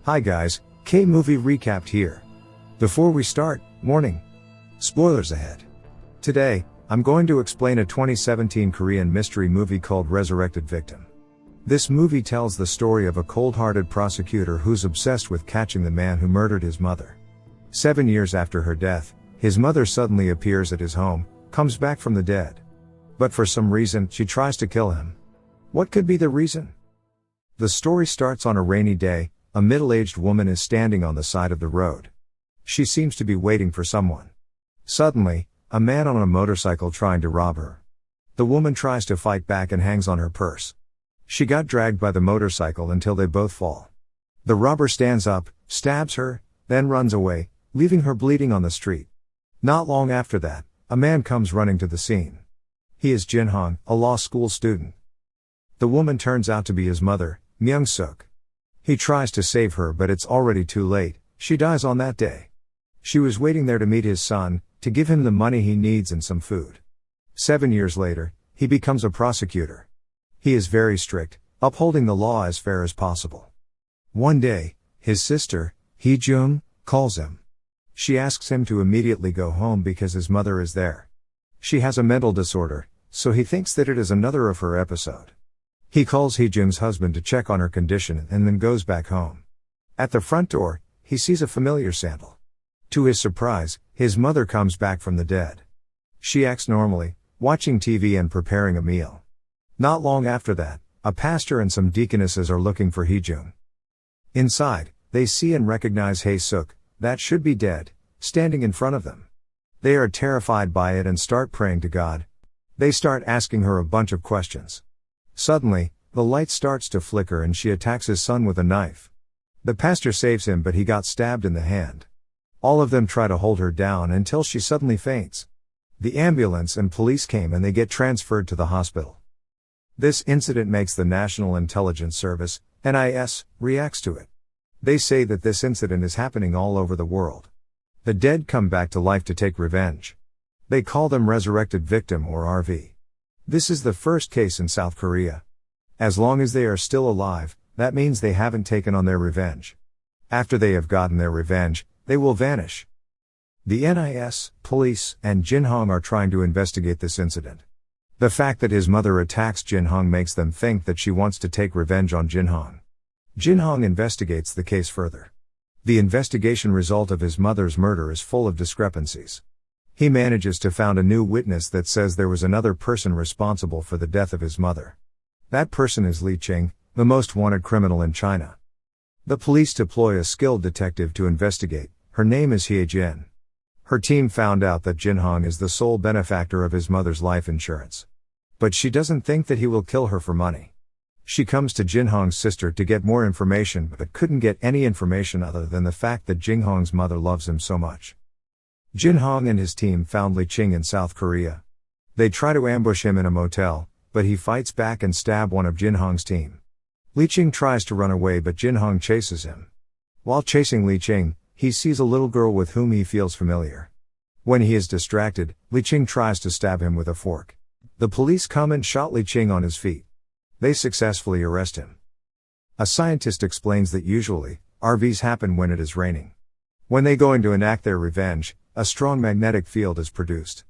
Hi guys, KMovie recapped here. Before we start, warning. Spoilers ahead. Today, I'm going to explain a 2017 Korean mystery movie called Resurrected Victim. This movie tells the story of a cold-hearted prosecutor who's obsessed with catching the man who murdered his mother. 7 years after her death, his mother suddenly appears at his home, comes back from the dead. But for some reason, she tries to kill him. What could be the reason? The story starts on a rainy day. A middle-aged woman is standing on the side of the road. She seems to be waiting for someone. Suddenly, a man on a motorcycle trying to rob her. The woman tries to fight back and hangs on her purse. She got dragged by the motorcycle until they both fall. The robber stands up, stabs her, then runs away, leaving her bleeding on the street. Not long after that, a man comes running to the scene. He is Jin-hong, a law school student. The woman turns out to be his mother, Myung-suk. He tries to save her but it's already too late, she dies on that day. She was waiting there to meet his son, to give him the money he needs and some food. 7 years later, he becomes a prosecutor. He is very strict, upholding the law as fair as possible. One day, his sister, Hee-jung, calls him. She asks him to immediately go home because his mother is there. She has a mental disorder, so he thinks that it is another of her episode. He calls Hee-jung's husband to check on her condition and then goes back home. At the front door, he sees a familiar sandal. To his surprise, his mother comes back from the dead. She acts normally, watching TV and preparing a meal. Not long after that, a pastor and some deaconesses are looking for Hee-jung. Inside, they see and recognize Hae-suk, that should be dead, standing in front of them. They are terrified by it and start praying to God. They start asking her a bunch of questions. Suddenly, the light starts to flicker and she attacks his son with a knife. The pastor saves him but he got stabbed in the hand. All of them try to hold her down until she suddenly faints. The ambulance and police came and they get transferred to the hospital. This incident makes the National Intelligence Service, NIS, reacts to it. They say that this incident is happening all over the world. The dead come back to life to take revenge. They call them Resurrected Victim or RV. This is the first case in South Korea. As long as they are still alive, that means they haven't taken on their revenge. After they have gotten their revenge, they will vanish. The NIS, police, and Jin-hong are trying to investigate this incident. The fact that his mother attacks Jin-hong makes them think that she wants to take revenge on Jin-hong. Jin-hong investigates the case further. The investigation result of his mother's murder is full of discrepancies. He manages to found a new witness that says there was another person responsible for the death of his mother. That person is Li Qing, the most wanted criminal in China. The police deploy a skilled detective to investigate. Her name is Hye-jin. Her team found out that Jin-hong is the sole benefactor of his mother's life insurance. But she doesn't think that he will kill her for money. She comes to Jin-hong's sister to get more information but couldn't get any information other than the fact that Jin-hong's mother loves him so much. Jin-hong and his team found Li Qing in South Korea. They try to ambush him in a motel, but he fights back and stabs one of Jin-hong's team. Li Qing tries to run away but Jin-hong chases him. While chasing Li Qing, he sees a little girl with whom he feels familiar. When he is distracted, Li Qing tries to stab him with a fork. The police come and shot Li Qing on his feet. They successfully arrest him. A scientist explains that usually, RVs happen when it is raining. When they go in to enact their revenge, a strong magnetic field is produced.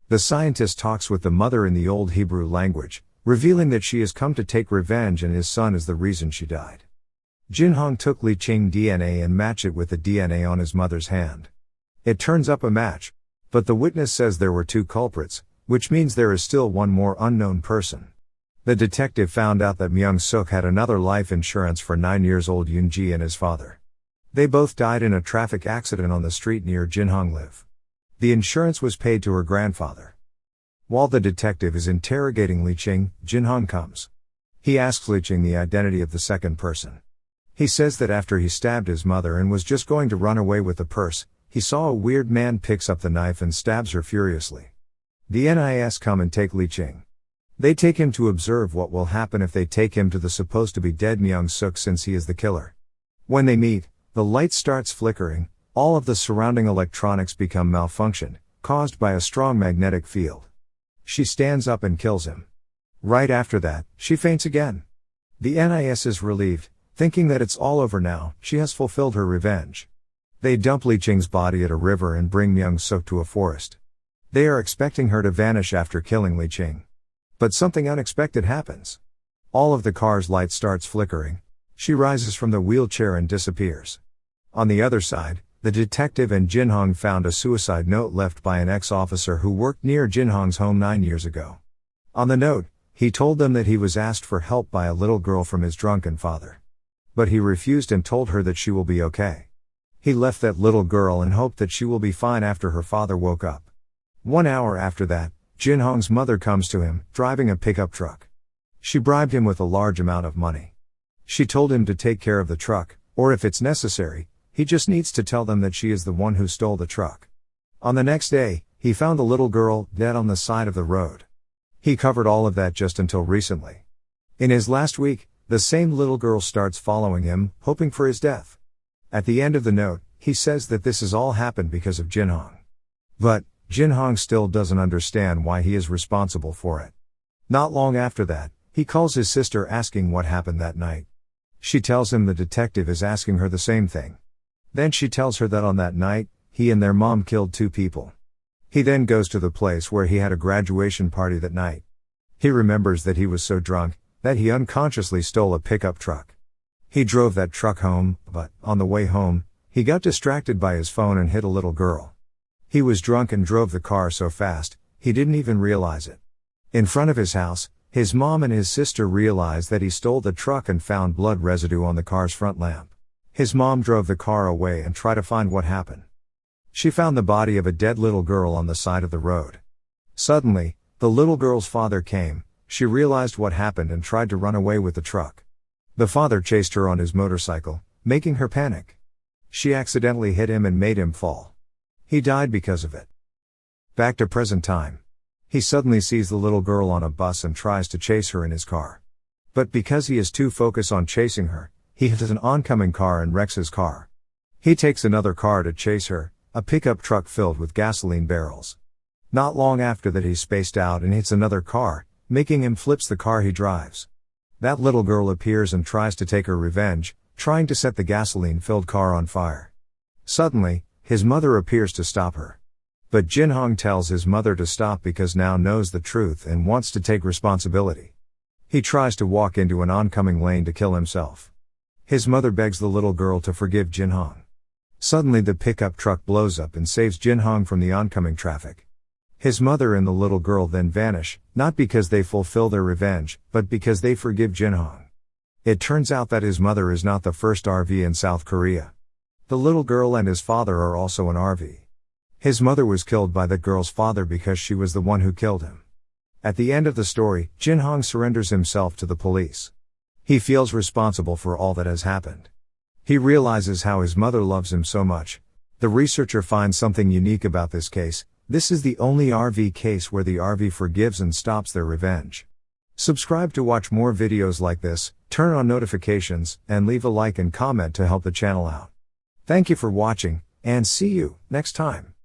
The scientist talks with the mother in the Old Hebrew language, revealing that she has come to take revenge and his son is the reason she died. Jin-hong took Li Qing DNA and matched it with the DNA on his mother's hand. It turns up a match, but the witness says there were two culprits, which means there is still one more unknown person. The detective found out that Myung-suk had another life insurance for 9-year-old Yoon-ji and his father. They both died in a traffic accident on the street near Jin-hong live. The insurance was paid to her grandfather. While the detective is interrogating Li Qing, Jin-hong comes. He asks Li Qing the identity of the second person. He says that after he stabbed his mother and was just going to run away with the purse, he saw a weird man picks up the knife and stabs her furiously. The NIS come and take Li Qing. They take him to observe what will happen if they take him to the supposed to be dead Myung-suk since he is the killer. When they meet, the light starts flickering, all of the surrounding electronics become malfunctioned, caused by a strong magnetic field. She stands up and kills him. Right after that, she faints again. The NIS is relieved, Thinking that it's all over now, she has fulfilled her revenge. They dump Li Qing's body at a river and bring Myung-suk to a forest. They are expecting her to vanish after killing Li Qing. But something unexpected happens. All of the car's light starts flickering. She rises from the wheelchair and disappears. On the other side, the detective and Jin-hong found a suicide note left by an ex-officer who worked near Jin-hong's home 9 years ago. On the note, he told them that he was asked for help by a little girl from his drunken father. But he refused and told her that she will be okay. He left that little girl and hoped that she will be fine after her father woke up. 1 hour after that, Jin-hong's mother comes to him, driving a pickup truck. She bribed him with a large amount of money. She told him to take care of the truck, or if it's necessary, he just needs to tell them that she is the one who stole the truck. On the next day, he found the little girl, dead on the side of the road. He covered all of that just until recently. In his last week, the same little girl starts following him, hoping for his death. At the end of the note, he says that this has all happened because of Jin-hong. But, Jin-hong still doesn't understand why he is responsible for it. Not long after that, he calls his sister asking what happened that night. She tells him the detective is asking her the same thing. Then she tells her that on that night, he and their mom killed 2 people. He then goes to the place where he had a graduation party that night. He remembers that he was so drunk, that he unconsciously stole a pickup truck. He drove that truck home, but, on the way home, he got distracted by his phone and hit a little girl. He was drunk and drove the car so fast, he didn't even realize it. In front of his house, his mom and his sister realized that he stole the truck and found blood residue on the car's front lamp. His mom drove the car away and tried to find what happened. She found the body of a dead little girl on the side of the road. Suddenly, the little girl's father came. She realized what happened and tried to run away with the truck. The father chased her on his motorcycle, making her panic. She accidentally hit him and made him fall. He died because of it. Back to present time. He suddenly sees the little girl on a bus and tries to chase her in his car. But because he is too focused on chasing her, he hits an oncoming car and wrecks his car. He takes another car to chase her, a pickup truck filled with gasoline barrels. Not long after that, he's spaced out and hits another car, making him flips the car he drives. That little girl appears and tries to take her revenge, trying to set the gasoline-filled car on fire. Suddenly, his mother appears to stop her. But Jin-hong tells his mother to stop because now knows the truth and wants to take responsibility. He tries to walk into an oncoming lane to kill himself. His mother begs the little girl to forgive Jin-hong. Suddenly the pickup truck blows up and saves Jin-hong from the oncoming traffic. His mother and the little girl then vanish, not because they fulfill their revenge, but because they forgive Jin-hong. It turns out that his mother is not the first RV in South Korea. The little girl and his father are also an RV. His mother was killed by that girl's father because she was the one who killed him. At the end of the story, Jin-hong surrenders himself to the police. He feels responsible for all that has happened. He realizes how his mother loves him so much. The researcher finds something unique about this case. This is the only RV case where the RV forgives and stops their revenge. Subscribe to watch more videos like this, turn on notifications, and leave a like and comment to help the channel out. Thank you for watching, and see you next time.